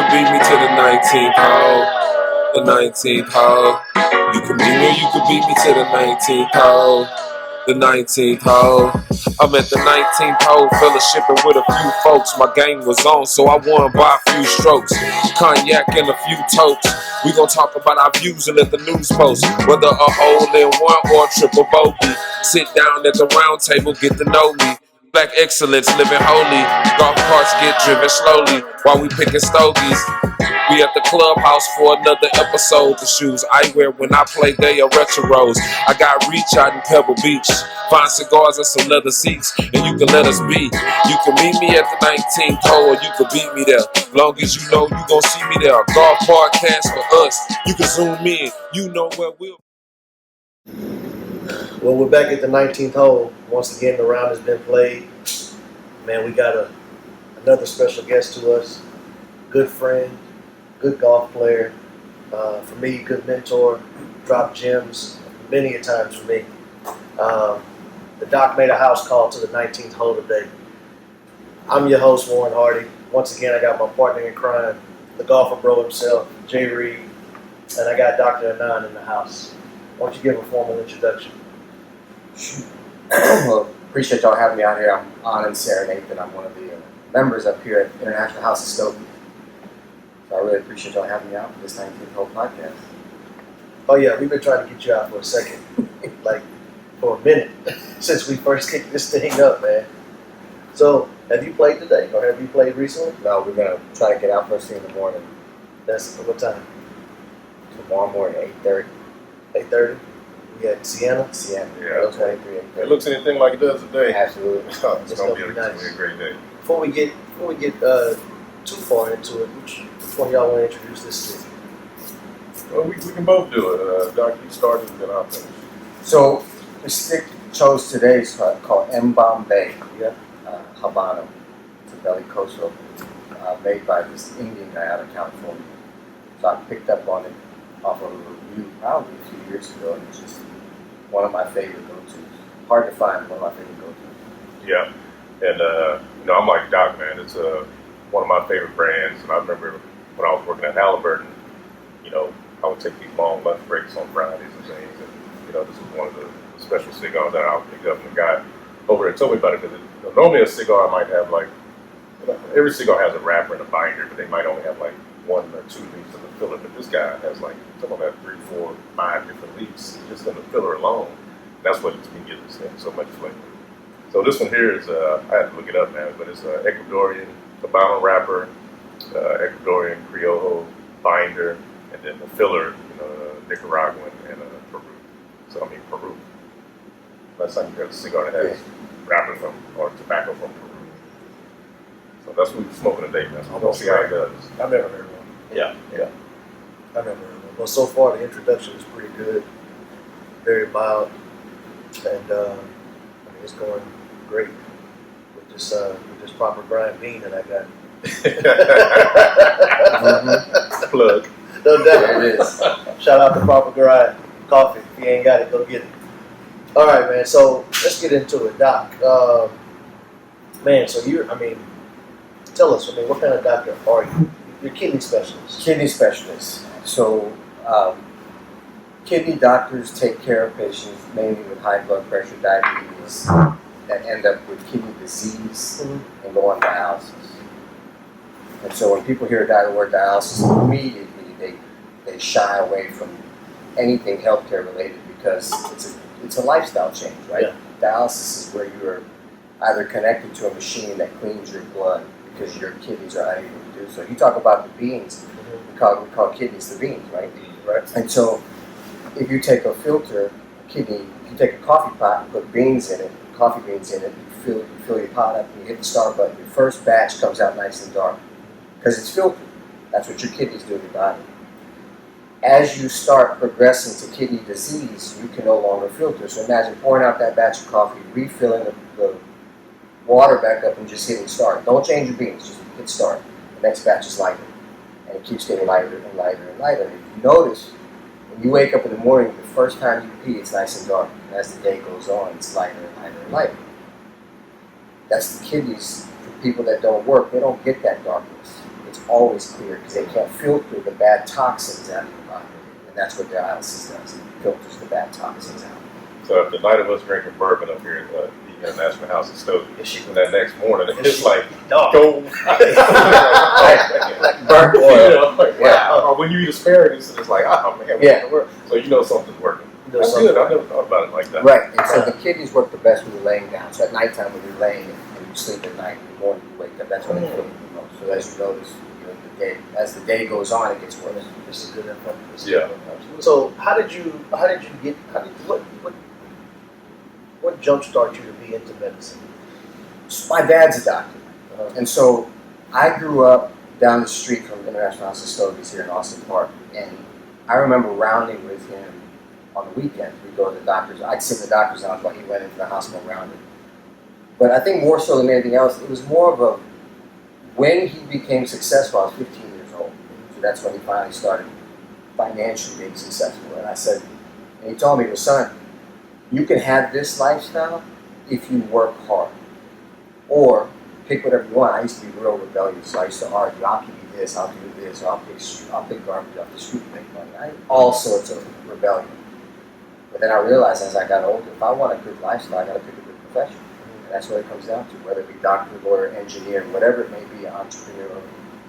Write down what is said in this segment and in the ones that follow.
can beat me to the 19th hole. The 19th hole. You can beat me, you can beat me to the 19th hole. The 19th hole. I'm at the 19th hole, fellowshipping with a few folks. My game was on, so I won by a few strokes. Cognac and a few totes. We gon' talk about our views and let the news post. Whether a hole in one or a triple bogey. Sit down at the round table, get to know me. Black excellence, living holy. Golf carts get driven slowly while we picking stogies. We at the clubhouse for another episode. The shoes I wear when I play, they are retros. I got reach out in Pebble Beach. Fine cigars and some leather seats, and you can let us be. You can meet me at the 19th hole, or you can beat me there. Long as you know you gon' see me there. Golf podcast for us. You can zoom in. You know where we'll. Well, we're back at the 19th hole. Once again, the round has been played. Man, we got another special guest to us. Good friend, good golf player. For me, good mentor. Dropped gems many a times for me. The doc made a house call to the 19th hole today. I'm your host, Warren Hardy. Once again, I got my partner in crime, the golfer bro himself, Jay Reed, and I got Dr. Anand in the house. Why don't you give a formal introduction? Well, appreciate y'all having me out here. I'm Anand Saranathan. I'm one of the members up here at International House of Stoughton. So I really appreciate y'all having me out for this 19th hole podcast. Oh yeah, we've been trying to get you out for a second, like for a minute, since we first kicked this thing up, man. So, have you played today, or have you played recently? No, we're gonna try to get out first thing in the morning. That's what time? Tomorrow morning, 8:30. 8:30. We at Sienna. Yeah, Okay. it looks anything like it does today. Absolutely. It's It's gonna gonna be be nice. a great day. Before we get too far into it, which one of y'all want to introduce this to? Well, we can both do it. Doc, you started and then I'll finish. So the stick chose today is called Mbambe. Yeah. Habano. It's a belly coastal made by this Indian guy out of California. So I picked up on it off of a review probably a few years ago, and it's just one of my favorite go-tos. Hard to find, one of my favorite go-tos. Yeah, and I'm like Doc, man. It's one of my favorite brands, and I remember when I was working at Halliburton, I would take these long lunch breaks on Fridays and things, and this was one of the special cigars that I would pick up. And the guy over there told me about it because normally a cigar might have every cigar has a wrapper and a binder, but they might only have 1 or 2 leaves in the filler. But this guy has some of them have 3, 4, 5 different leaves just in the filler alone. That's what it's been giving this thing so much flavor. So this one here is I had to look it up, man, but it's Ecuadorian Habano wrapper, Ecuadorian Criollo binder, and then the filler, Nicaraguan and Peru. So I mean Peru. Last time you got a cigar that has wrapper from or tobacco from Peru. So that's what we're smoking today, man. So we'll see how it does. I've never heard one. Yeah. I've never heard one. Well, so far the introduction is pretty good, very mild, and it's going great with this proper grind bean that I got. Plug. No doubt. There it is. Shout out to Proper Grind Coffee. If you ain't got it, go get it. All right, man. So let's get into it, Doc. Man, so tell us. What kind of doctor are you? You're a kidney specialist. Kidney specialist. So kidney doctors take care of patients mainly with high blood pressure, diabetes, that end up with kidney disease and go on dialysis. And so when people hear the word dialysis, immediately they shy away from anything healthcare related because it's a lifestyle change, right? Yeah. Dialysis is where you are either connected to a machine that cleans your blood because your kidneys are unable to do so. You talk about the beans, we call kidneys the beans, right? Right. And so if you take a filter, if you take a coffee pot and put beans in it, coffee beans in it, you fill your pot up and you hit the start button, your first batch comes out nice and dark because it's filtered. That's what your kidneys do in your body. As you start progressing to kidney disease, you can no longer filter. So imagine pouring out that batch of coffee, refilling the water back up and just hitting start. Don't change your beans, just hit start. The next batch is lighter. And it keeps getting lighter and lighter and lighter. If you notice, when you wake up in the morning, the first time you pee, it's nice and dark. And as the day goes on, it's lighter and lighter and lighter. That's the kidneys. For people that don't work, they don't get that darkness. It's always clear because they can't filter the bad toxins out of your body. And that's what dialysis does. It filters the bad toxins out. So if the night of us drinking bourbon up here at the National House of Stoke, and that next morning it's like gold. Burnt oil. Wow. Or when you eat asparagus, and it's like, oh man, what in the world? So you know something's working. That's good. I never thought about it like that. Right. And so the kidneys work the best when you're laying down. So at nighttime when you're laying and you sleep at night, in the morning you wake up, that's when they filter the most. So as you notice, as the day goes on, it gets worse. This is good info. Yeah. So what jump started you to be into medicine? My dad's a doctor. And so I grew up down the street from International House of Stogies here in Austin Park. And I remember rounding with him on the weekends. We'd go to the doctor's. I'd sit in the doctor's office while he went into the hospital rounding. But I think more so than anything else, it was more of a, when he became successful, I was 15 years old. So that's when he finally started financially being successful. And I said, and he told me, well, son, you can have this lifestyle if you work hard. Or pick whatever you want. I used to be real rebellious, so I used to argue, I'll give you this, I'll do this, or I'll pick garbage off the street and make money. All sorts of rebellion. But then I realized as I got older, if I want a good lifestyle, I got to pick a good profession. And that's what it comes down to, whether it be doctor, lawyer, engineer, whatever it may be, entrepreneur,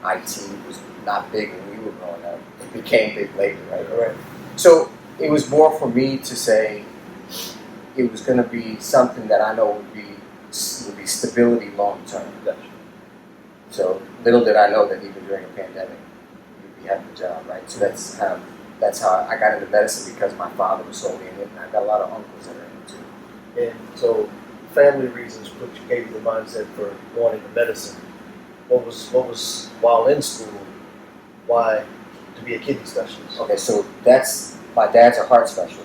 IT was not big when we were growing up. It became big later, right? So it was more for me to say it was going to be something that I know would be stability long term. So little did I know that even during a pandemic, you'd be having a job, right? So that's how I got into medicine, because my father was solely in it, and I've got a lot of uncles that are in it too. And so family reasons gave you the mindset for going into medicine. What was while in school, why to be a kidney specialist? Okay, so my dad's a heart specialist.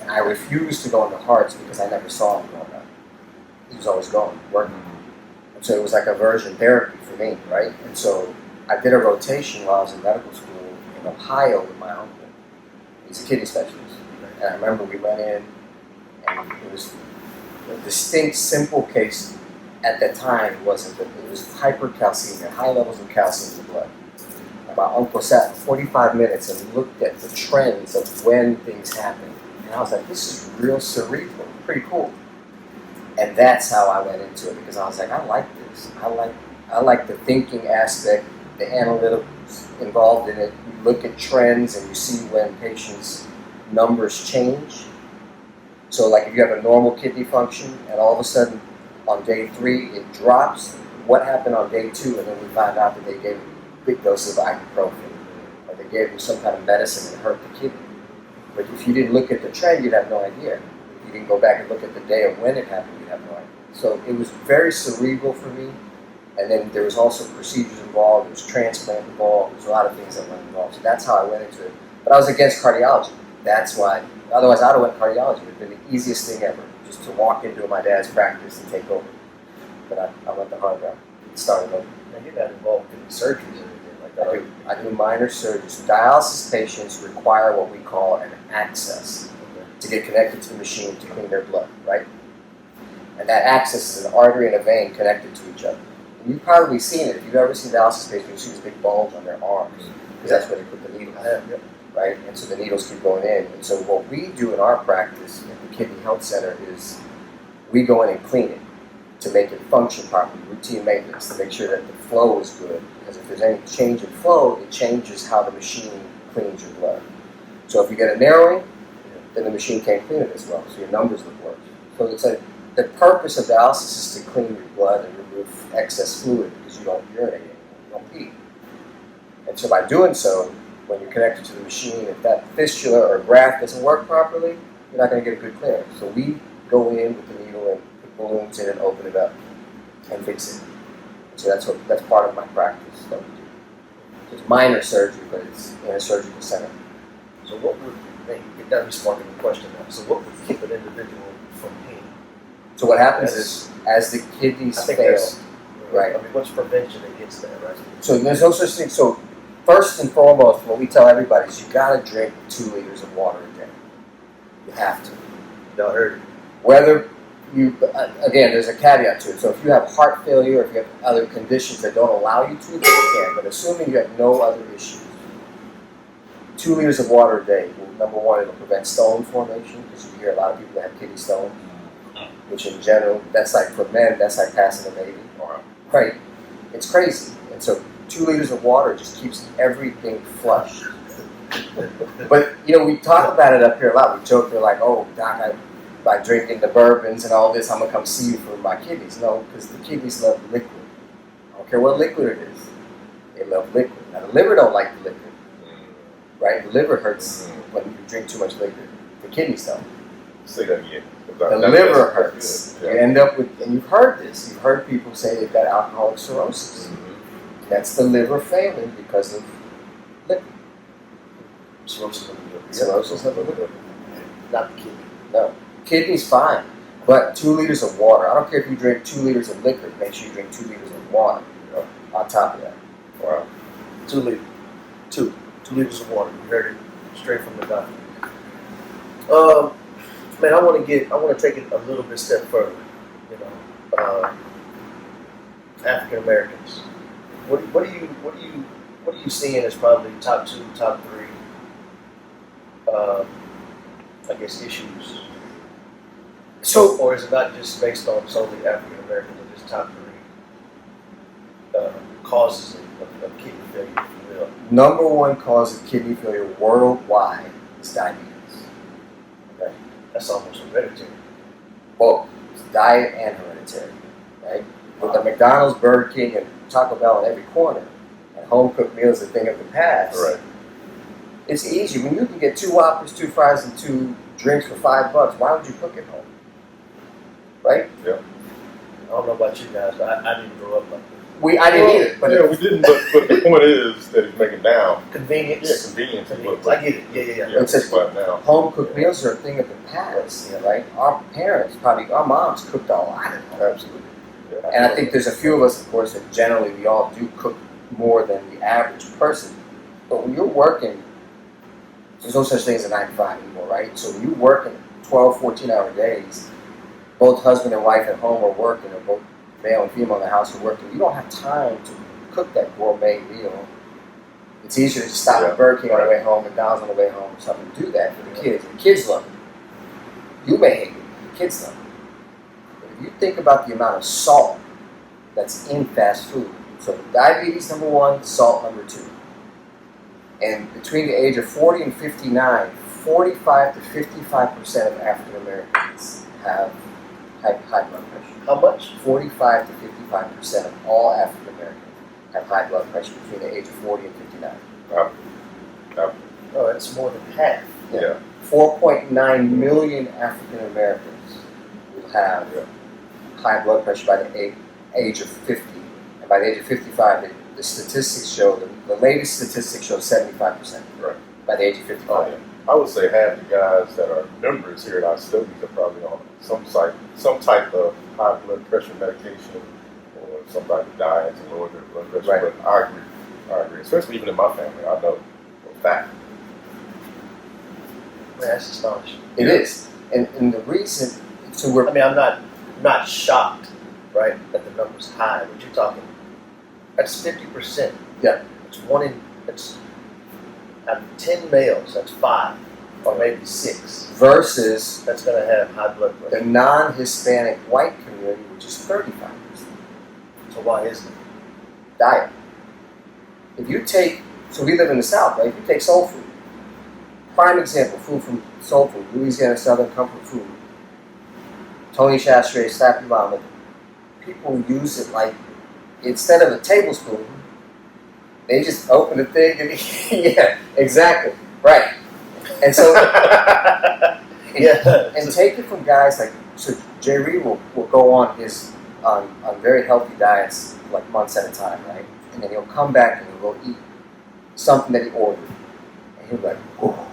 And I refused to go into hearts because I never saw him growing up. He was always going, working. And so it was like aversion therapy for me, right? And so I did a rotation while I was in medical school in Ohio with my uncle. He's a kidney specialist. And I remember we went in, and it was a distinct, simple case at that time. It was hypercalcemia, high levels of calcium in the blood. And my uncle sat for 45 minutes and looked at the trends of when things happen. And I was like, this is real cerebral, pretty cool. And that's how I went into it, because I was like, I like this. I like the thinking aspect, the analytics involved in it. You look at trends and you see when patients' numbers change. So like if you have a normal kidney function and all of a sudden on day 3 it drops, what happened on day 2? And then we found out that they gave him big doses of ibuprofen, or they gave him some kind of medicine that hurt the kidney. But if you didn't look at the trend, you'd have no idea. If you didn't go back and look at the day of when it happened, you'd have no idea. So it was very cerebral for me. And then there was also procedures involved, there was transplant involved, there's a lot of things that went involved. So that's how I went into it. But I was against cardiology. That's why. Otherwise, I'd have went cardiology. It would have been the easiest thing ever, just to walk into my dad's practice and take over. But I went the hard route. Started over. Now you're not involved in surgeries or anything like that. I do minor surgeries. Dialysis patients require what we call an access to get connected to the machine to clean their blood, right? And that access is an artery and a vein connected to each other. And you've probably seen it. If you've ever seen dialysis patients, you see this big bulge on their arms, because that's where they put the needles in, right? And so the needles keep going in. And so what we do in our practice at the Kidney Health Center is we go in and clean it to make it function properly, routine maintenance, to make sure that the flow is good. Because if there's any change in flow, it changes how the machine cleans your blood. So if you get a narrowing, then the machine can't clean it as well, so your numbers look worse. So it's like the purpose of dialysis is to clean your blood and remove excess fluid, because you don't urinate anymore, you don't pee. And so by doing so, when you're connected to the machine, if that fistula or graft doesn't work properly, you're not going to get a good clearance. So we go in with the needle and put balloons in and open it up and fix it. So that's part of my practice that we do. So it's minor surgery, but it's in a surgical center. So what would, it got me sparking the question now. So what would keep an individual from pain? So what happens is, as the kidneys fail, right? I mean, what's prevention against that, right? So there's no such thing. So first and foremost, what we tell everybody is you got to drink 2 liters of water a day. You have to. Y'all heard it. Whether again, there's a caveat to it. So if you have heart failure, or if you have other conditions that don't allow you to, then you can. But assuming you have no other issues, 2 liters of water a day. Well, number one, it'll prevent stone formation, because you hear a lot of people that have kidney stone, which in general, that's like for men, that's like passing a baby. Right? It's crazy. And so 2 liters of water just keeps everything flush. But, we talk about it up here a lot. We joke, they're like, oh, Doc, by drinking the bourbons and all this, I'm going to come see you for my kidneys. No, because the kidneys love liquid. I don't care what liquid it is. They love liquid. Now, the liver don't like the liquid. Right? The liver hurts when you drink too much liquid. The kidneys don't. Say that again. The liver hurts. You end up with, and you've heard this. You've heard people say they've got alcoholic cirrhosis. That's the liver failing because of liquid. Cirrhosis of the liver. Cirrhosis of the liver. Not the kidney. No. Kidney's fine. But 2 liters of water. I don't care if you drink 2 liters of liquid. Make sure you drink 2 liters of water on top of that. Wow. 2 liters. 2 liters of water. You heard it straight from the doctor. Man, I want to take it a little bit step further. African Americans. What are you seeing as probably top 2, top 3? I guess issues. So, or is it not just based on solely African Americans, or just top 3 causes of kidney failure, if you will? number one cause of kidney failure worldwide is diabetes. Okay? That's almost hereditary. Well, it's diet and hereditary. Right? With the McDonald's, Burger King, and Taco Bell on every corner, and home cooked meals a thing of the past. Right. It's easy. When you can get 2 Whoppers, 2 fries, and 2 drinks for $5, why would you cook at home? Right? Yeah. I don't know about you guys, but I didn't grow up like that. I didn't either. But we didn't. But the point is that he's making now. Convenience. Yeah, convenience. I get it. Yeah. It's just now. home cooked meals are a thing of the past. Right? Our parents, probably our moms, cooked a lot at home. Absolutely. Yeah. And I think there's a few of us, of course, that generally we all do cook more than the average person. But when you're working, there's no such thing as a 9 to 5 anymore, right? So when you're working 12, 14-hour days, both husband and wife at home are working, or both male and female in the house are working, you don't have time to cook that gourmet meal. It's easier to stop at Burger King on the way home, McDonald's on the way home, or something. Do that for the kids. The kids love it. You may hate it. The kids love it. But if you think about the amount of salt that's in fast food, so diabetes number 1, salt number 2. And between the age of 40 and 59, 45 to 55% of African Americans have high blood pressure. How much? 45 to 55% of all African Americans have high blood pressure between the age of 40 and 59. No, that's more than half. Yeah. 4.9 million African Americans will have high blood pressure by the age of 50. And by the age of 55, the statistics show, the latest statistics show 75% by the age of 55. Oh, yeah. I would say half the guys that are members here at our studies are probably on some type of high blood pressure medication or some type of diet to lower their blood pressure. Right. But I agree. Especially even in my family, I know for a fact. Man, that's astonishing. It is. And the reason, I'm not shocked, right, that the number's high. But you're talking, that's 50%. Yeah. It's out of 10 males, that's 5 or maybe 6 versus that's going to have high blood pressure. the non-Hispanic white community, which is 35%. So why isn't it? Diet. If you take, so we live in the South, right? If you take soul food, prime example, food from soul food, Louisiana Southern Comfort Food, Tony Chastray, Slappy Mama, people use it like, instead of a tablespoon, they just open the thing and yeah, exactly, right. And so, and take it from guys like, so Jay Reed will go on on very healthy diets like months at a time, right? And then he'll come back and he'll go eat something that he ordered, and he'll be like, oh,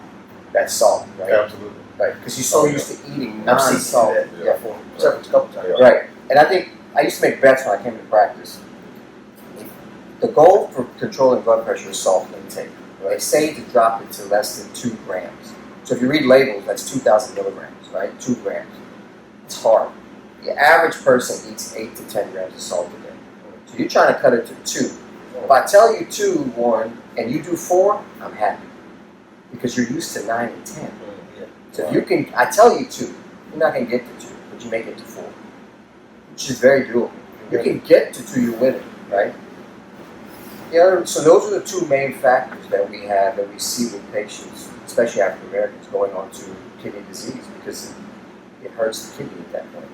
that's salt, right? Absolutely. Right, because you're so used to eating non-salt. Yeah, for a couple times. Yeah. Right, and I think I used to make bets when I came to practice. The goal for controlling blood pressure is salt intake. They say to drop it to less than 2 grams. So if you read labels, that's 2,000 milligrams, right? 2 grams. It's hard. The average person eats 8 to 10 grams of salt a day. So you're trying to cut it to 2. If I tell you 2, Warren, and you do 4, I'm happy. Because you're used to 9 and 10. So if you can, I tell you 2, you're not going to get to 2, but you make it to 4. Which is very doable. You can get to 2, you win it, right? So those are the 2 main factors that we have, that we see with patients, especially African Americans, going on to kidney disease, because it hurts the kidney at that point.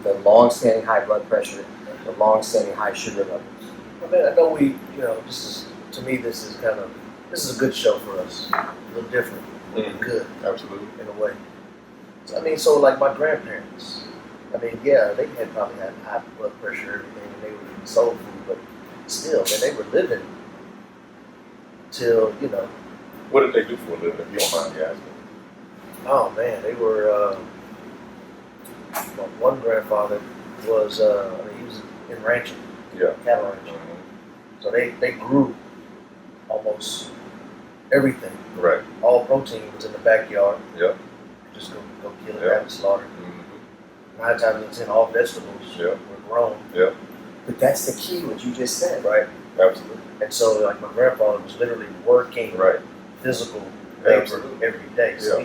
The long-standing high blood pressure, the long-standing high sugar levels. I mean, I know this is a good show for us. A little different, good, Absolutely. in a way. So, I mean, so like my grandparents, I mean, yeah, they had probably had high blood pressure, everything, and they were eating soul food, but still, man, they were living till, What did they do for a living, if you don't mind me asking? oh man, they were, my one grandfather was, he was in ranching, Yeah. cattle ranching. So they grew almost everything. Right. All protein was in the backyard. Yeah. Just go kill it, Yeah. have it slaughtered. Mm-hmm. 9 times out of 10, all vegetables Yeah. were grown. Yeah. But that's the key, what you just said. Right? Absolutely. And so, like, my grandfather was literally working Right. physical labor Absolutely. every day. So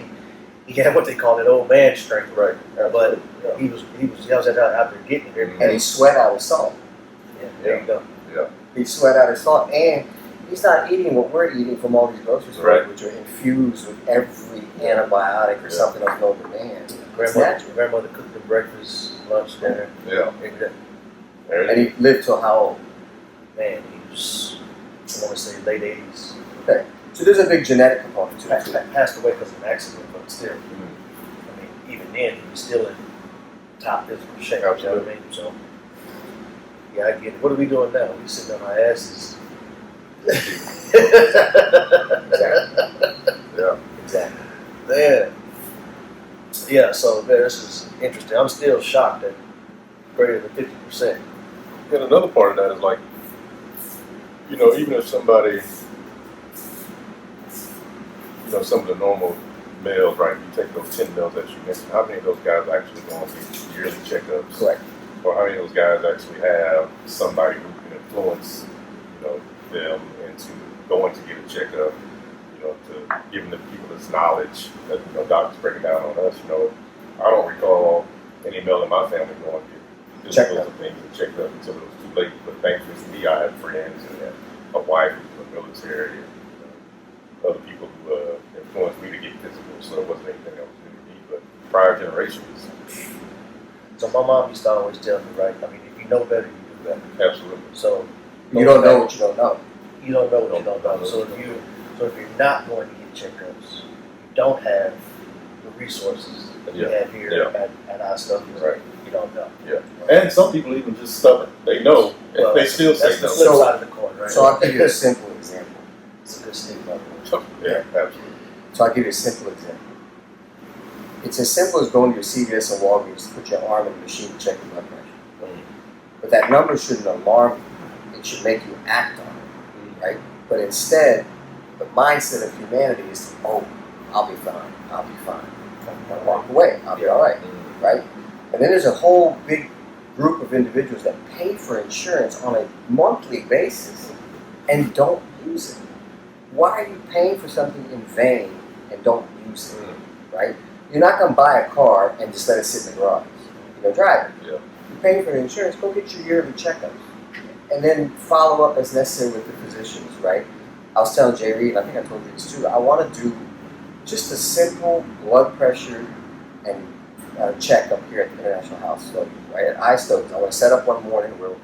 he had what they call it old man strength. Right. But Yeah. he was out there getting it every And day. he sweat out his salt. Yeah, there you go. He sweat out his salt, and he's not eating what we're eating from all these grocery stores, Right. which are infused with every antibiotic or something of no demand. Grandmother cooked the breakfast, lunch, dinner Yeah. every day. There And it is. he lived till how old? Man, he was, I want to say, late 80s. Okay. So there's a big genetic component to it, too. Passed away because of an accident, but still, Mhm. I mean, even then, he was still in top physical shape. You know what I mean? So, yeah, I get it. What are we doing now? We sitting on our asses. Yeah. Exactly. Man. Yeah, so man, this is interesting. I'm still shocked at greater than 50%. And another part of that is like, even if somebody, some of the normal males, right? You take those 10 males that you mentioned. How many of those guys actually go on these yearly checkups? Correct. Or how many of those guys actually have somebody who can influence, them into going to get a checkup? To giving the people this knowledge that doctors breaking down on us. I don't recall any male in my family going to get physicals and things and checked up until it was too late. But thankfully for me, I had friends and had a wife who was in the military and other people who influenced me to get physicals. So it wasn't anything that was new to me. But prior generations, So my mom used to always tell me, right? I mean, if you know better, you do better. absolutely. So You don't know what you don't know. you don't know what you don't know. So if you're not going to get checkups, you don't have the resources that we have here at our stuff. Right. You don't know. Yeah. And some people even just stubborn. They know, Well, and they still say that's the no. flip side of the coin, right? So I'll give you a simple example. It's a good stigma. Yeah, absolutely. So I'll give you a simple example. It's as simple as going to your CVS and Walgreens to put your arm in the machine to check your blood pressure. But that number shouldn't alarm you. It should make you act on it, right? But instead, the mindset of humanity is, I'll be fine. I'll be fine. I'll walk away. I'll be all right, right? And then there's a whole big group of individuals that pay for insurance on a monthly basis and don't use it. Why are you paying for something in vain and don't use it, right? You're not going to buy a car and just let it sit in the garage. You're going to drive it. Yeah. You're paying for the insurance, go get your yearly checkups. And then follow up as necessary with the physicians, right? I was telling Jay Reed, and I think I told you this too, I want to do just a simple blood pressure and checkup here at the International House Study, right? At iStudies. I want to set up one morning where we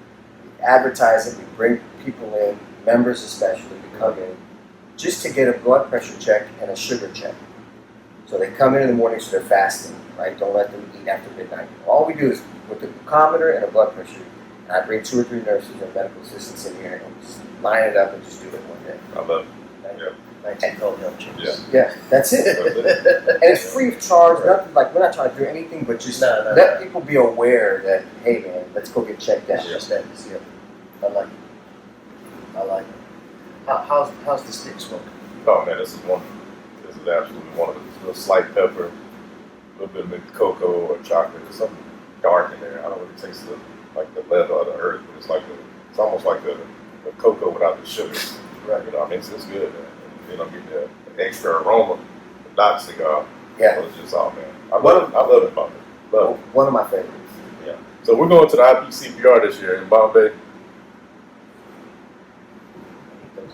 advertise it, we bring people in, members especially, to come in, just to get a blood pressure check and a sugar check. So they come in the morning, so they're fasting, right? Don't let them eat after midnight. All we do is with the glucometer and a blood pressure, and I bring 2 or 3 nurses and medical assistants in here and just line it up and just do it one day. I love it. 19 cold health checks. Yeah. Yeah, that's it. And it's free of charge. Nothing like, we're not trying to do anything, but just let people be aware that, hey man, let's go get checked out. It's just that. I like it. I like it. How's the stick smoking? Oh man, this is absolutely one of the little slight pepper, a little bit of maybe cocoa or chocolate or something dark in there. I don't really taste like the leather or the earth, but it's almost like the cocoa without the sugar. Right. You know, I mean, it's good. Man. You know, get the extra aroma, not cigar. Yeah. But it's just all, man. I love it about it. Love it. One of my favorites. Yeah. So we're going to the IPCPR this year in Bombay. I hate those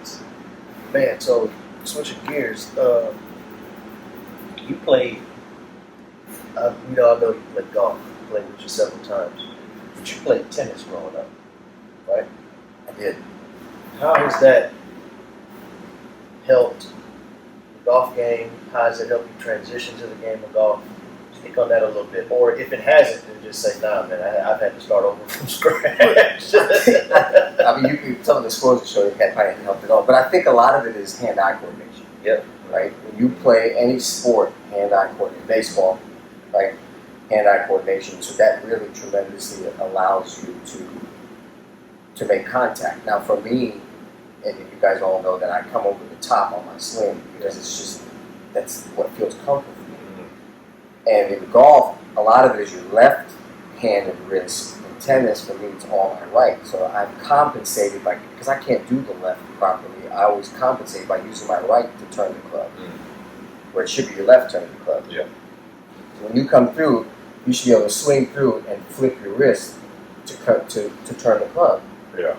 days. Man, so switching gears, you played. I know you played golf. I played with you several times, but you played tennis growing up, right? I did. How has that helped the golf game? How has it helped you transition to the game of golf? Speak on that a little bit, or if it hasn't, then just say, "Nah, man, I've had to start over from scratch." I mean, some of the scores show you probably haven't helped at all, but I think a lot of it is hand-eye coordination. Yep. Right? When you play any sport, hand-eye coordination, baseball, right? Hand-eye coordination, so that really tremendously allows you to make contact. Now, for me, and you guys all know that I come over the top on my swing because that's what feels comfortable for me. And in golf, a lot of it is your left hand and wrist. In tennis, for me, it's all my right. So I've compensated because I can't do the left properly, I always compensate by using my right to turn the club, where it should be your left turning the club. Yeah. So when you come through, you should be able to swing through and flip your wrist to turn the club. Yeah.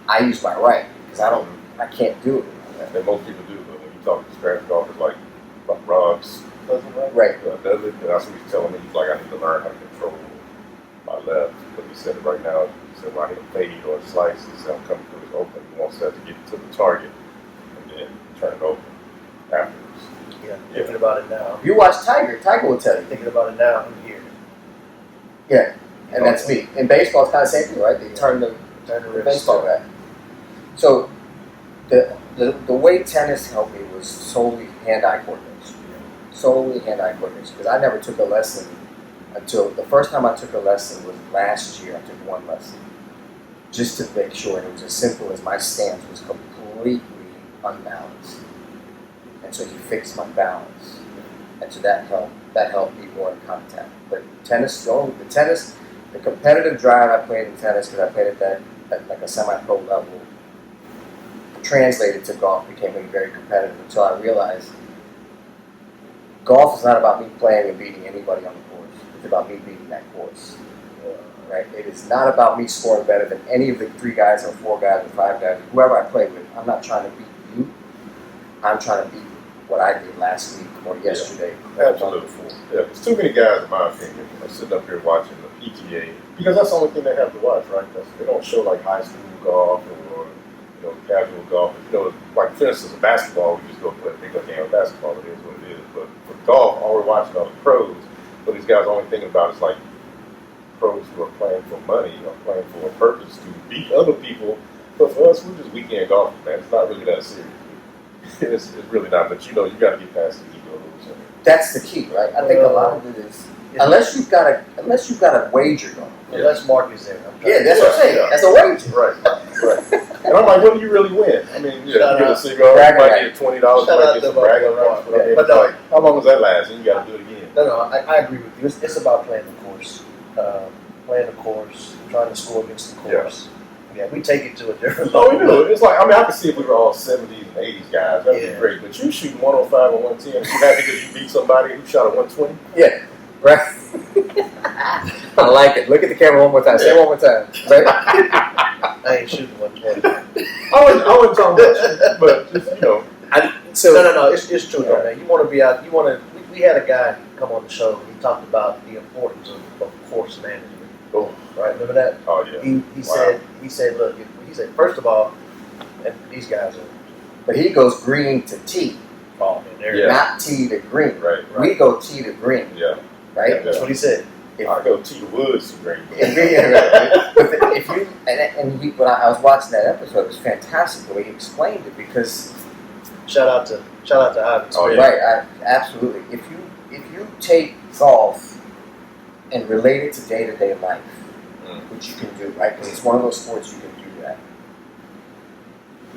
I use my right because I can't do it. And most people do, but when you talk to scratch golfers like Rob's cousin, Right. Dudley, and that's what he's telling me. He's like, I need to learn how to control my left. But he said right now, he said, when I hit a fade or a slice, he said, I'm coming through his open. He wants that to get to the target and then turn it over afterwards. Yeah, thinking about it now. You watch Tiger will tell you. Thinking about it now, I'm here. Yeah, and that's me. In baseball, it's kind of the same thing, right? They turn the wrist. baseball back. So the way tennis helped me was solely hand-eye coordination. Solely hand-eye coordination. Because I never took a lesson until the first time I took a lesson was last year. I took one lesson just to make sure, and it was as simple as my stance was completely unbalanced. And so he fixed my balance. And so that helped me more in contact. But the competitive drive I played in tennis, because I played at like a semi-pro level, translated to golf, became very competitive until I realized golf is not about me playing and beating anybody on the course. It's about me beating that course. Right? It is not about me scoring better than any of the 3 guys or 4 guys or 5 guys, whoever I play with. I'm not trying to beat you. I'm trying to beat what I did last week or yesterday. Absolutely. Yeah, there's too many guys, in my opinion, sitting up here watching the PGA, because that's the only thing they have to watch, right? They don't show like high school golf or casual golf. Like for instance, in basketball, we just go play a big game of basketball. It is what it is. But for golf, all we're watching are the pros. But these guys, only thinking about is like pros who are playing for money, playing for a purpose to beat other people. But for us, we're just weekend golfers, man. It's not really that serious. It's really not. But you got to get past the egos. That's the key, right? I think a lot of it is unless you've got a wager going. Unless Mark is there. Yeah, that's what I'm saying. That's a wager. Right. And I'm like, what do you really win? I mean, you get a cigar, you might get $20, you might get some bragging rights. But no, how long does that last? And you got to do it again. No, I agree with you. It's about playing the course. Trying to score against the course. Yeah, we take it to a different level. No, we do. It's like, I could see if we were all 70s and 80s guys. That would be great. But you shooting 105 and 110, you happy because you beat somebody who shot a 120? Yeah, right. I like it. Look at the camera one more time. Say it one more time. Right? I ain't shooting 120. I wasn't talking about you, but just, No. It's true, though, man. You want to be out. We had a guy come on the show. And he talked about the importance of course management. Oh, right. Remember that? Oh yeah. He said, look. He said, first of all, and these guys are. But he goes green to tee. Oh man, not tee to green. Right. We go tee to green. Yeah. Right. Yeah, that's what he said. I go tee to woods to green. When I was watching that episode, it was fantastic the way he explained it, because shout out to Avid. Oh, yeah. Right, absolutely. If you take golf and relate it to day-to-day life, which you can do, right? Because it's one of those sports you can do that.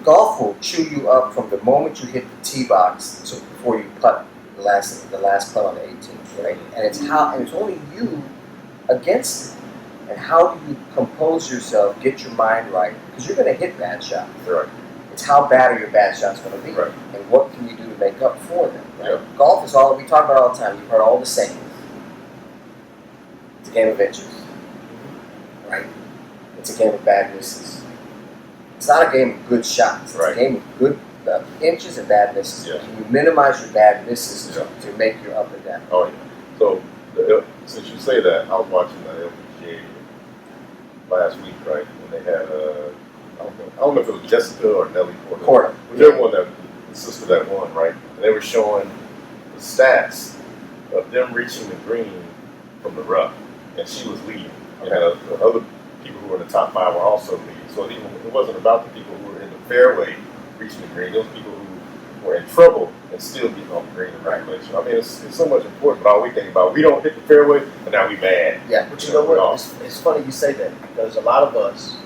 Golf will chew you up from the moment you hit the tee box to before you putt the last putt on the 18th. right? And it's only you against it. And how do you compose yourself, get your mind right? Because you're going to hit bad shots. Right. It's how bad are your bad shots going to be, Right. and what can you do to make up for them? Right? Yeah. Golf is all we talk about all the time. You've heard all the sayings. It's a game of inches, right? It's a game of bad misses. It's not a game of good shots. It's a game of good inches and bad misses. Yeah. Can you minimize your bad misses Yeah. to make your up and down? Oh, yeah. So, since you say that, I was watching the LPGA last week, right? And they had, I don't know if it was Jessica or Nelly Porter. Whichever one that, the sister that won, right? And they were showing the stats of them reaching the green from the rough. And she was leading. And other people who were in the top 5 were also leading. So it wasn't about the people who were in the fairway reaching the green. Those people who were in trouble and still getting on the green in regulation. I mean, it's so much important, but all we think about, we don't hit the fairway, and now we mad. Yeah, but you know what? It's funny you say that, because a lot of us,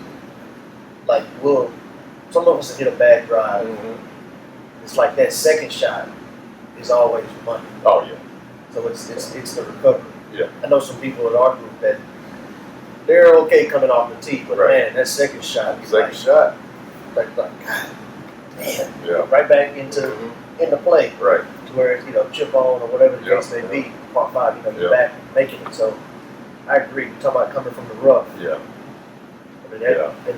like, some of us hit a bad drive. Mm-hmm. It's like that second shot is always money. Oh, yeah. So it's the recovery. Yeah. I know some people in our group that they're okay coming off the tee, but man, that second shot is like God damn. Yeah. Right back into play. Right. To where it's, chip on or whatever the case may be, part 5, you're back making it. So I agree. You're talking about coming from the rough. Yeah. I mean, I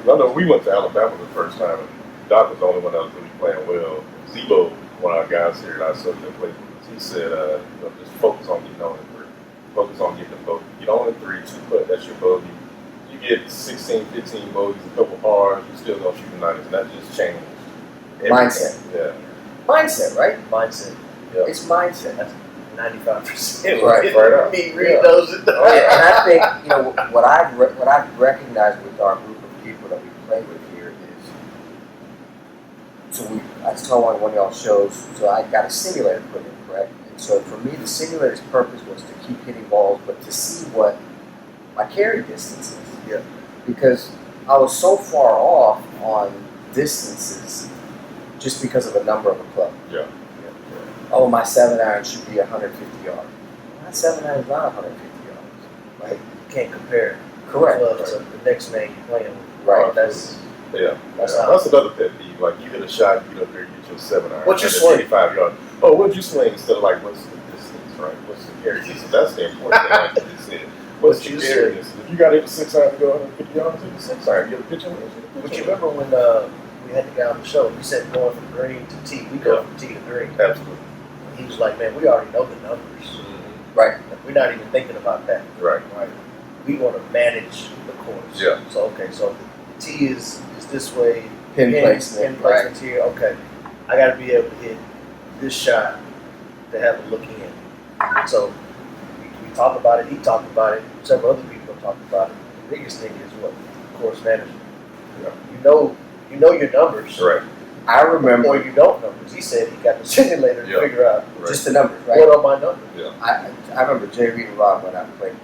know we went to Alabama the first time, and Doc was the only one that was really playing well. Zebo, one of our guys here that I saw that played with us, he said, just focus on getting on in 3. Focus on getting the bogey. Get on in 3, 2-putt, that's your bogey. You get 16, 15 bogeys, a couple pars, you still gonna shoot the 90s, and that just changed everything. Mindset. Yeah. Mindset, right? Mindset. Yeah. It's mindset. That's 95%. Right. Me read those. Oh, yeah. And I think what I've recognized with our group of people that we play with here is, I saw one of y'all shows. So I got a simulator put in, correct? And so for me, the simulator's purpose was to keep hitting balls, but to see what my carry distance is. Yeah. Because I was so far off on distances just because of a number of a club. Yeah. Oh, my 7-iron should be 150 yards. My 7-iron is not 150 yards, right? You can't compare Correct. clubs to the next man you're playing with. Right. That's That's another pet peeve. Like, you hit a shot, you get up there, you get your 7-iron. What's your swing? 85 yards. Oh, what'd you swing? Instead of like, what's the distance, right? What's the carry distance? That's the important thing, like you just said. What's your carry distance? If you got to hit the 6-iron to go 150 yards, hit the 6-iron. You get a pitch on it. But you remember when we had the guy on the show, he said going from green to tee. We go from tee to green. Absolutely. He was like, man, we already know the numbers. Right. Like, we're not even thinking about that. Right. We want to manage the course. Yeah. So, okay, so the tee is this way. Pin placement. Pin placement here. Okay. I got to be able to hit this shot to have it look in. So we talked about it. He talked about it. Several other people have talked about it. The biggest thing is what? Course management. Yeah. You know your numbers. Right. I remember. Or you don't numbers. He said he got the simulator to figure out Just the numbers, right? what are my numbers. Yeah. I remember Jay Reed and Rob when I played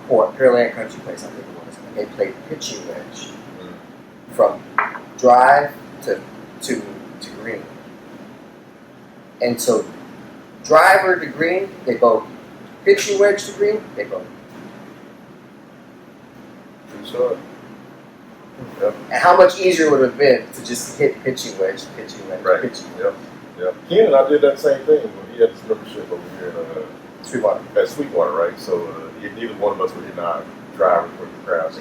Pearland Country Place, I think it was, and they played pitching wedge from drive to green. And so driver to green, they bogey. Pitching wedge to green, they bogey. True story. And how much easier would it have been to just hit pitching wedge, Right. pitching wedge. Yeah. Ken and I did that same thing when he had his membership over here at Sweetwater, right? So neither one of us were hitting our driver for the crowd. So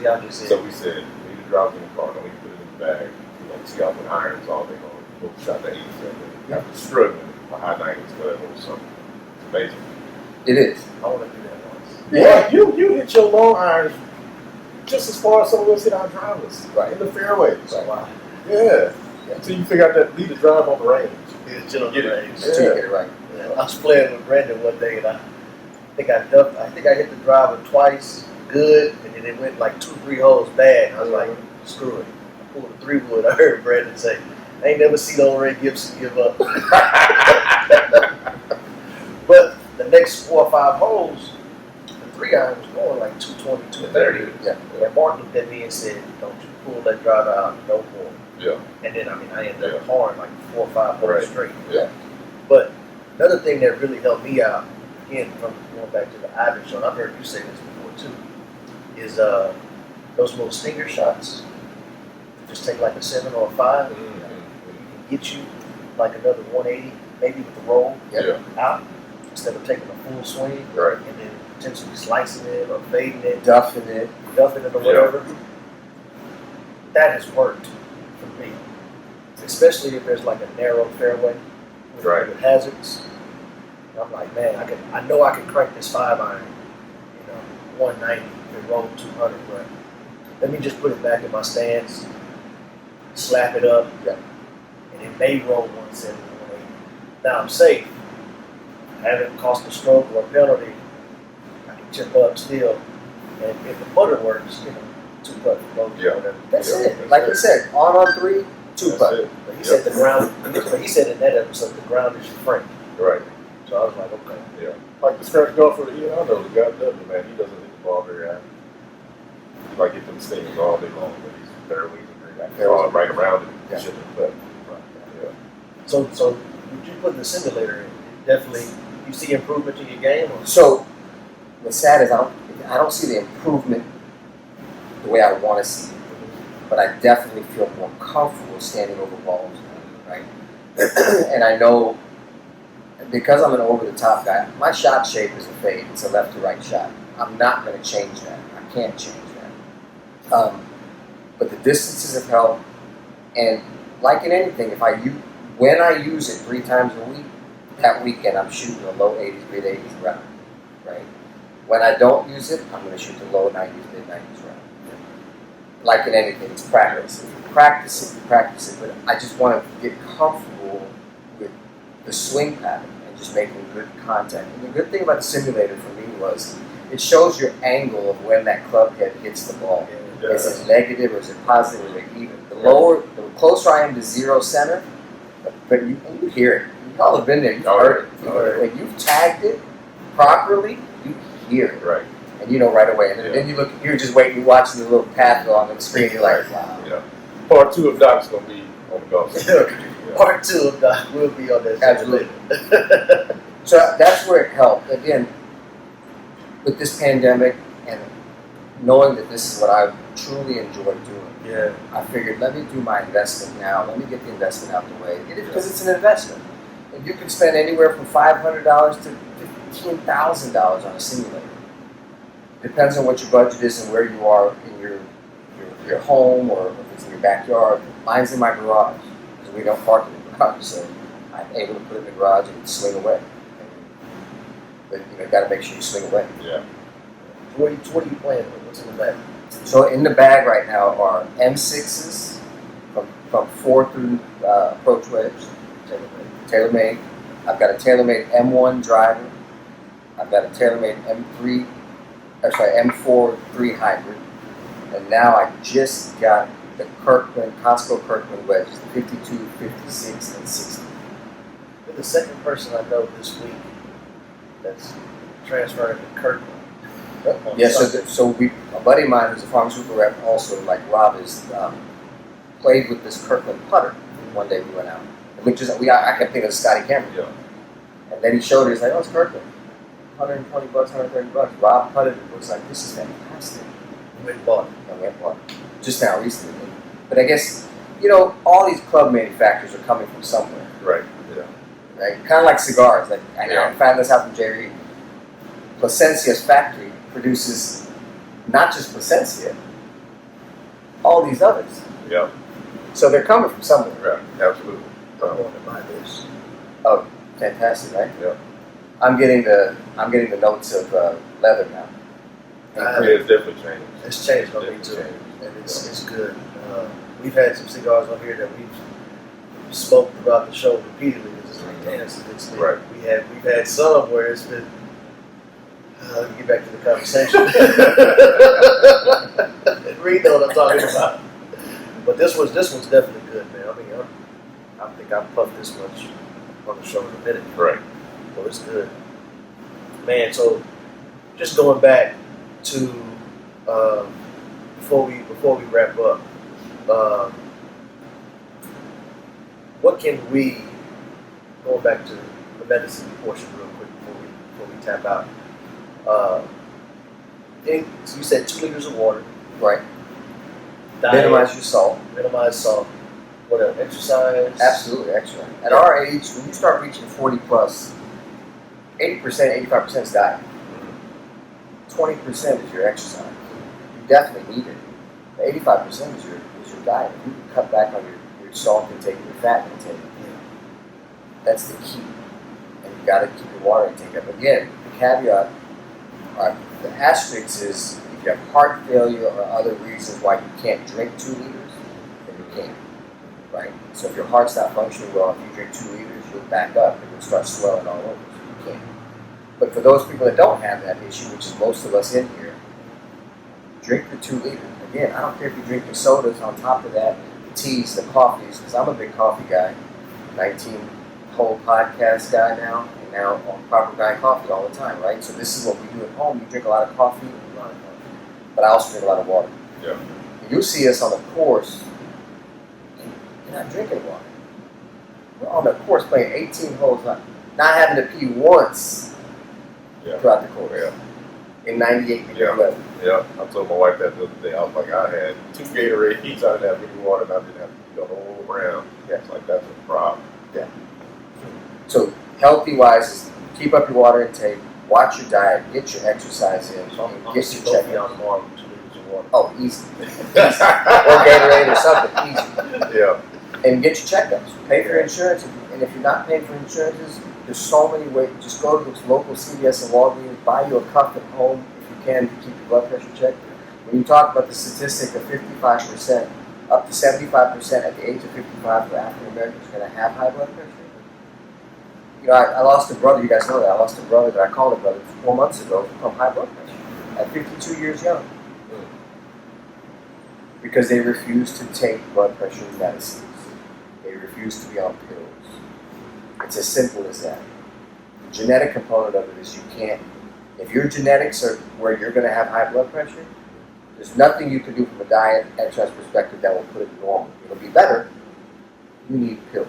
we said, we need to drop in the car, and we put it in the bag. We don't see out with irons all day long. We both shot the 87. After struggling for high 90s for that whole summer. It's amazing. It is. I want to do that once. Yeah, you hit your long irons just as far as some of us hit our drivers. Right. In the fairways. So, wow. Yeah. Until you figure out that lead the drive on the range. Until you Until you get it right. I was playing with Brandon one day, and I think I hit the driver twice, good, and then it went like 2-3 holes bad. And I was like, screw it. I pulled a 3-wood. I heard Brandon say, I ain't never seen old Ray Gibson give up. But the next 4 or 5 holes, the 3-iron was going like 220, 230. Yeah. And Martin looked at me and said, don't you pull that driver out no more. Yeah. And then, I ended up pouring like 4 or 5 holes straight. Yeah. But Another thing that really helped me out, again, from going back to the Avid show, and I've heard you say this before too, is those little stinger shots. Just take like a 7 or a 5, and you can get you like another 180, maybe with the roll out, instead of taking a full swing, Right. and then potentially slicing it or fading it, Duffing it. or whatever. That has worked for me, especially if there's like a narrow fairway with, Right. with hazards. And I'm like, man, I know I can crank this 5-iron, 190 and roll 200, but let me just put it back in my stance, slap it up, and it may roll 170, 180. Now I'm safe. I haven't cost a stroke or a penalty. I can chip up still, and if the putter works, 2-putt for both. Whatever. That's it. Like you said, on 3, 2-putt. But he said the ground. But he said in that episode, the ground is your friend. Right. So I was like, okay. Yeah. Like the scratch golfer, I know the guy does it, man. He doesn't hit the ball very high. He might get them stings all day long, but he's fairways and right around it. Yeah. Shouldn't play. Yeah. So would you put the simulator in? Definitely, you see improvement in your game. Or? So what's sad is I don't see the improvement the way I want to see it, but I definitely feel more comfortable standing over balls, right? And I know because I'm an over-the-top guy, my shot shape is a fade. It's a left-to-right shot. I'm not going to change that. I can't change that. But the distances have helped, and like in anything, when I use it 3 times a week, that weekend I'm shooting a low 80s, mid 80s round, right? When I don't use it, I'm going to shoot the low 90s, mid 90s round. Like in anything, it's practice. If you practice it, but I just want to get comfortable with the swing pattern and just making good contact. And the good thing about the simulator for me was it shows your angle of when that club head hits the ball. Is it negative or is it positive or even? The closer I am to zero center, but you hear it. You all have been there. You've heard it. When you've tagged it properly, you hear it. Right. And you know right away. And then you look, you're just waiting, you're watching the little path go on the screen. You're like, wow. Yeah. Part 2 of Doc's going to be on the golf course. Part 2 of that will be on that. Absolutely. So that's where it helped. Again, with this pandemic and knowing that this is what I truly enjoy doing, I figured, let me do my investment now. Let me get the investment out the way. Because it's an investment. And you can spend anywhere from $500 to $15,000 on a simulator. Depends on what your budget is and where you are in your home or if it's in your backyard. Mine's in my garage because we don't park in the garage, so I'm able to put it in the garage and swing away. But you got to make sure you swing away. Yeah. So what are you playing with? What's in the bag? So in the bag right now are M6s from 4 through approach wedge, TaylorMade. I've got a TaylorMade M1 driver. I've got a TaylorMade M4 3 hybrid. And now I just got the Costco Kirkland wedges, the 52, 56, and 60. You're the second person I know this week that's transferring to Kirkland. Yeah, so a buddy of mine who's a pharmaceutical rep also, like Rob, is played with this Kirkland putter. One day we went out. And I kept thinking of Scotty Cameron. Yeah. And then he showed it, he's like, oh, it's Kirkland. $120, $130. Rob putted it, was like, this is fantastic. Went and bought it. And we bought it. Just now, recently. But I guess, all these club manufacturers are coming from somewhere. Right. Yeah. Right? Kind of like cigars. Like I found this out from Jerry. Placencia's factory produces not just Placencia, all these others. Yeah. So they're coming from somewhere. Right. Absolutely. I want to buy this. Oh, fantastic, right? Yeah. I'm getting the notes of leather now. It's definitely changed. It's changed on me too, and it's good. We've had some cigars on here that we've smoked throughout the show repeatedly. It's just like, damn, it's a good stick. Right. We've had some where it's been. Let me get back to the conversation. Reed know what I'm talking about. But this one's definitely good, man. I mean, I think I've puffed this much on the show in a minute. Right. So it's good, man. So just going back to before we wrap up, what can we going back to the medicine portion real quick before we tap out. So you said 2 liters of water. Right. Diet, Minimize your salt. minimize salt. What else? Exercise. Absolutely, exercise. At our age, when you start reaching 40 plus, 80%, 85% is diet. 20% is your exercise. You definitely need it. The 85% is your diet. If you can cut back on your salt intake and your fat intake, that's the key. And you got to keep your water intake up. Again, the caveat, the asterisk is if you have heart failure or other reasons why you can't drink 2 liters, then you can't. Right? So if your heart's not functioning well, if you drink 2 liters, you'll back up and you'll start swelling all over. So you can't. But for those people that don't have that issue, which is most of us in here, drink the 2 liters. Again, I don't care if you drink the sodas on top of that, the teas, the coffees, because I'm a big coffee guy, 19-hole podcast guy now, and now on Proper Guy Coffee all the time, right? So this is what we do at home. You drink a lot of coffee, but I also drink a lot of water. Yeah. You'll see us on the course, you're not drinking water. We're on the course playing 18 holes, not having to pee once throughout the course. Yeah. In 98 degree weather. Yeah. I told my wife that the other day. I was like, I had 2 Gatorade heats. I didn't have any water, and I didn't have to pee the whole round. Yeah. It's like, that's a problem. Yeah. So healthy wise is keep up your water intake, watch your diet, get your exercise in, and get your check out tomorrow with 2 liters of water. Oh, easy. Or Gatorade or something, easy. Yeah. And get your checkups. Pay for your insurance, and if you're not paying for insurances, there's so many ways. Just go to the local CVS and Walgreens, buy you a cuff at home if you can to keep your blood pressure checked. When you talk about the statistic of 55%, up to 75% at the age of 55 for African Americans are going to have high blood pressure. You know, I lost a brother. You guys know that I lost a brother that I called a brother 4 months ago from high blood pressure at 52 years young, because they refused to take blood pressure medicines. They refused to be on pills. It's as simple as that. The genetic component of it is you can't. If your genetics are where you're going to have high blood pressure, there's nothing you can do from a diet, exercise perspective that will put it normal. It'll be better. You need pills.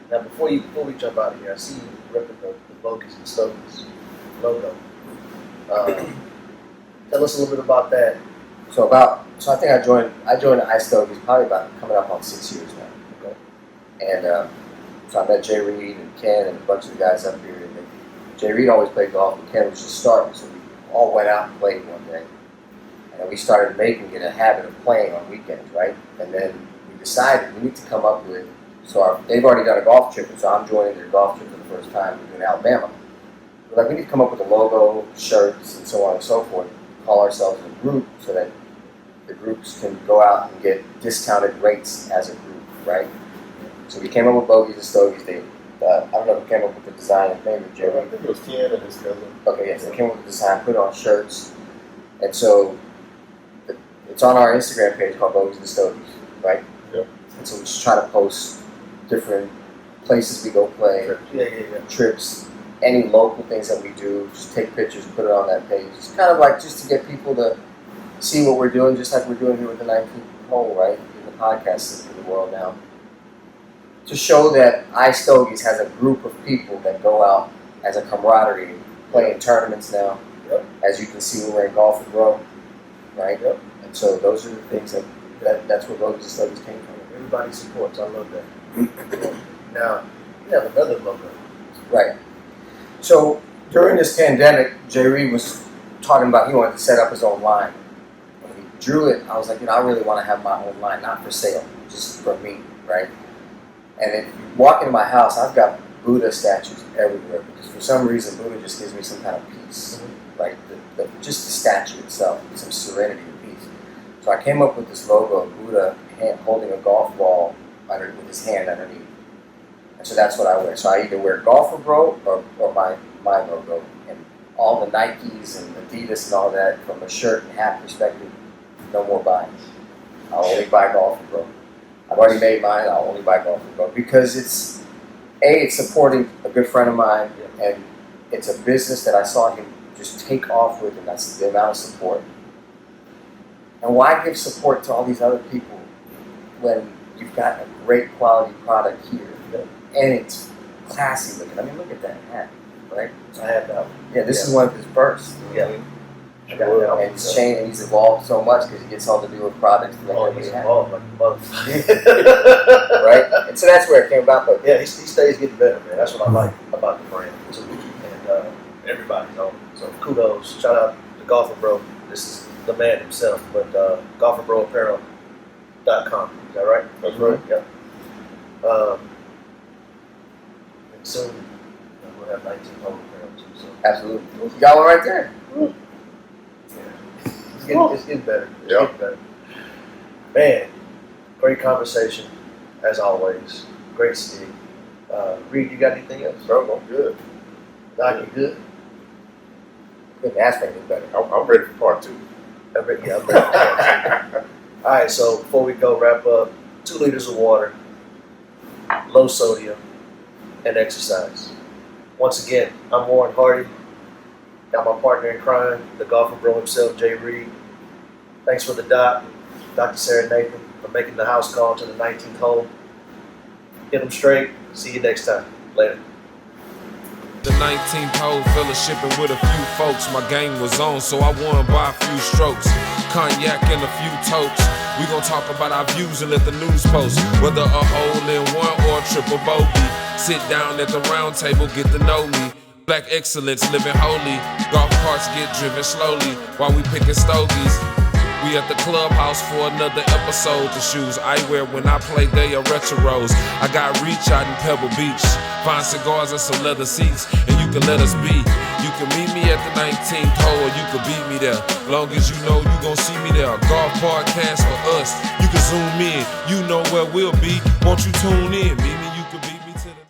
Now, before we jump out of here, I see you ripping the Bogies and Stogies logo. Tell us a little bit about that. So I think I joined the Ice Stogies probably about coming up on 6 years now. Okay. And so I met Jay Reed and Ken and a bunch of the guys up here. And Jay Reed always played golf, and Ken was just starting. So we all went out and played one day. And we started making it a habit of playing on weekends, right? And then we decided we need to come up with, they've already done a golf trip, and so I'm joining their golf trip for the first time. We're doing Alabama. We're like, we need to come up with a logo, shirts, and so on and so forth. Call ourselves a group so that the groups can go out and get discounted rates as a group, right? So we came up with Bogies and Stogies. I don't know who came up with the design and name of Jerry. I think it was Ken and his cousin. Okay, yes, they came up with the design, put it on shirts, and so it's on our Instagram page called Bogies and Stogies, right? Yep. And so we just try to post different places we go play, trips, any local things that we do. Just take pictures, put it on that page. It's kind of like just to get people to see what we're doing, just like we're doing here with the 19th hole, right? In the podcast system of the world now. To show that Ice Stogies has a group of people that go out as a camaraderie, playing tournaments now. Yep. As you can see, we're wearing golf and grow, right? Yep. And so those are the things that's where Bogies and Stogies came from. Everybody supports. I love that. Now, you have another logo. Right. So during this pandemic, Jay Reed was talking about he wanted to set up his own line. When he drew it, I was like, I really want to have my own line, not for sale, just for me, right? And if you walk into my house, I've got Buddha statues everywhere because for some reason Buddha just gives me some kind of peace, right? Just the statue itself, some serenity and peace. So I came up with this logo of Buddha holding a golf ball with his hand underneath. And so that's what I wear. So I either wear Golfer Bro or my logo. And all the Nikes and Adidas and all that, from a shirt and hat perspective, no more buying. I'll only buy Golfer Bro. I've already made mine, I'll only buy Golfer Bro. Because it's supporting a good friend of mine, and it's a business that I saw him just take off with, and that's the amount of support. And why give support to all these other people when you've got a great quality product here? And it's classy looking. I mean, look at that hat, right? I have that one. Yeah, this is one of his first. Yeah. I got Sure. that one. And he's changed, and he's evolved so much because he gets all the newer products to make Oh, every he's hat. involved like a mother. Right? And so that's where it came about. But Yeah, he stays getting better, man. That's what I like about the brand too, and everybody's on. So kudos, shout out to Golfer Bro. This is the man himself. But golferbroapparel.com. Is that right? That's right. Yep. And soon we'll have 19 hole apparel too. So absolutely. You got one right there. it's getting better. It's Yeah. getting better. Man, great conversation as always. Great stick. Reed, you got anything else? So I'm good. Doc, you good? Couldn't ask for anything better. I'm ready for part 2. I'm ready. Yeah, I'm ready. All right, so before we go wrap up, 2 liters of water, low sodium, and exercise. Once again, I'm Warren Hardy. Got my partner in crime, the golfer bro himself, Jay Reed. Thanks for the doc, Dr. Saranathan, for making the house call to the 19th hole. Get them straight. See you next time. Later. The 19th hole, fellowshipping with a few folks. My game was on, so I won by a few strokes. Cognac and a few totes. We gon' talk about our views and let the news post. Whether a hole in one or a triple bogey. Sit down at the round table, get to know me. Black excellence, living holy. Golf carts get driven slowly while we picking stogies. We at the clubhouse for another episode. The shoes I wear when I play, they are retros. I got reach out in Pebble Beach. Fine cigars and some leather seats, and you can let us be. You can meet me at the 19th hole, or you can beat me there. Long as you know you gon' see me there. Golf podcast for us. You can zoom in. You know where we'll be. Won't you tune in? Meet me